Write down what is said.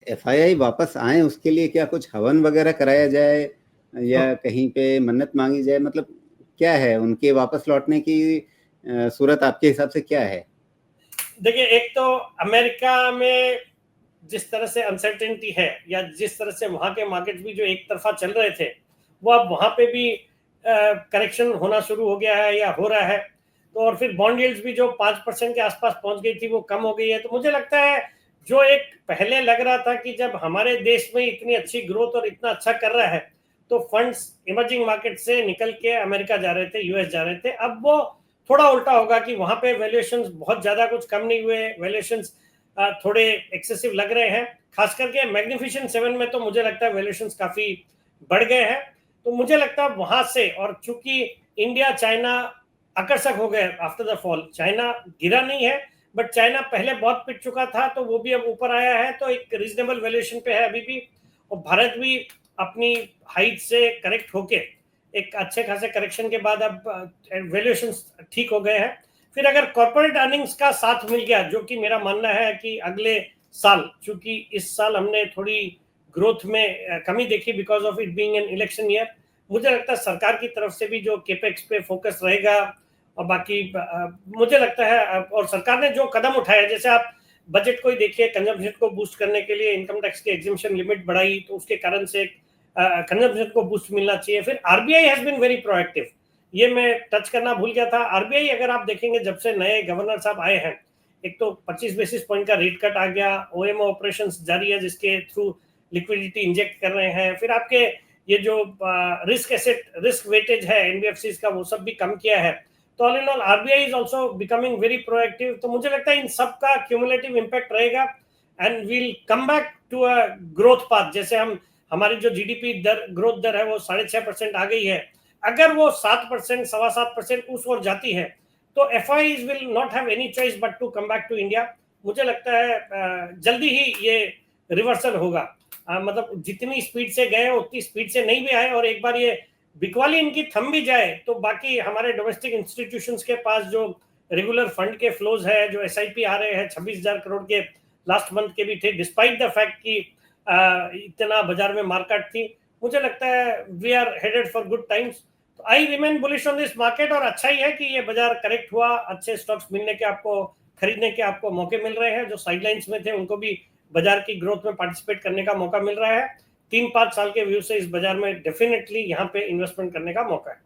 FII वापस आए उसके लिए क्या कुछ हवन वगैरह कराया जाए या कहीं पे मन्नत मांगी जाए, मतलब क्या है उनके वापस लौटने की सूरत आपके हिसाब से क्या है? देखिए, एक तो अमेरिका में जिस तरह से अनसर्टेनिटी है या जिस तरह से वहां के मार्केट भी जो एक तरफा चल रहे थे वो अब वहां पे भी करेक्शन होना शुरू हो गया है या हो रहा है। तो और फिर बॉन्ड यील्ड्स भी जो 5% के आसपास पहुंच गई थी वो कम हो गई है। तो मुझे लगता है जो एक पहले लग रहा था कि जब हमारे देश में इतनी अच्छी ग्रोथ और इतना अच्छा कर रहा है तो फंड्स इमर्जिंग मार्केट से निकल के अमेरिका जा रहे थे, यूएस जा रहे थे, अब वो थोड़ा उल्टा होगा कि वहां पे वैल्यूएशंस बहुत ज्यादा कुछ कम नहीं हुए, वैल्यूएशंस थोड़े एक्सेसिव लग रहे हैं। खास करके मैग्निफिसेंट 7 में तो मुझे लगता है वैल्यूएशंस काफी बढ़ गए हैं। तो मुझे लगता है वहां से, और चूंकि इंडिया चाइना आकर्षक हो गए आफ्टर द फॉल, चाइना गिरा नहीं है बट चाइना पहले बहुत पिट चुका था तो वो भी अब ऊपर आया है, तो एक रीजनेबल वैल्यूएशन पे है अभी भी। और भारत भी अपनी हाइट से करेक्ट होके एक अच्छे खासे करेक्शन के बाद अब वैल्यूएशन ठीक हो गए हैं। फिर अगर कॉर्पोरेट अर्निंग्स का साथ मिल गया, जो कि मेरा मानना है कि अगले साल, चूंकि इस साल हमने थोड़ी ग्रोथ में कमी देखी because of it being an election year, मुझे लगता है सरकार की तरफ से भी जो केपेक्स पे फोकस रहेगा और बाकी मुझे लगता है, और सरकार ने जो कदम उठाया, जैसे आप बजट को ही देखिए, कंजम्पशन को बूस्ट करने के लिए इनकम टैक्स की एग्जिम्पशन लिमिट बढ़ाई तो उसके कारण से कंजम्पशन को बूस्ट मिलना चाहिए। फिर RBI has been very proactive, ये मैं टच करना भूल गया था। आरबीआई अगर आप देखेंगे जब से नए गवर्नर साहब आए हैं, एक तो 25 बेसिस पॉइंट का रेट कट आ गया, ओएमओ ऑपरेशंस जारी है जिसके थ्रू लिक्विडिटी इंजेक्ट कर रहे हैं, फिर आपके ये जो रिस्क एसेट रिस्क वेटेज है एनबीएफसी का वो सब भी कम किया है। तो all in all RBI is also becoming very proactive. तो मुझे लगता है इन सब का क्यूमुलेटिव इंपैक्ट रहेगा and we'll come back to a growth path. जैसे हम हमारी जो जीडीपी दर, ग्रोथ दर है वो 6.5% आ गई है, अगर वो 7%, 7.25% उस ओर जाती है तो FIIs will not have any choice but to come back to India. मुझे लगता है जल्दी ही ये रिवर्सल होगा। मतलब जितनी स्पीड से गए उतनी स्पीड से नहीं भी आए, और एक बार ये बिकवाली इनकी थम भी जाए तो बाकी हमारे डोमेस्टिक इंस्टीट्यूशंस के पास जो रेगुलर फंड के फ्लोज है, जो एसआईपी आ रहे हैं 26,000 करोड़ के लास्ट मंथ के भी थे, डिस्पाइट द फैक्ट कि इतना बाजार में मार्केट थी, मुझे लगता है we are headed for good times. तो I remain bullish on this market, और अच्छा ही है कि ये बाजार करेक्ट हुआ, अच्छे स्टॉक्स मिलने के आपको, खरीदने के आपको मौके मिल रहे हैं, जो साइडलाइंस में थे उनको भी बाजार की ग्रोथ में पार्टिसिपेट करने का मौका मिल रहा है। 3-5 साल के व्यू से इस बाजार में डेफिनेटली यहाँ पे इन्वेस्टमेंट करने का मौका है।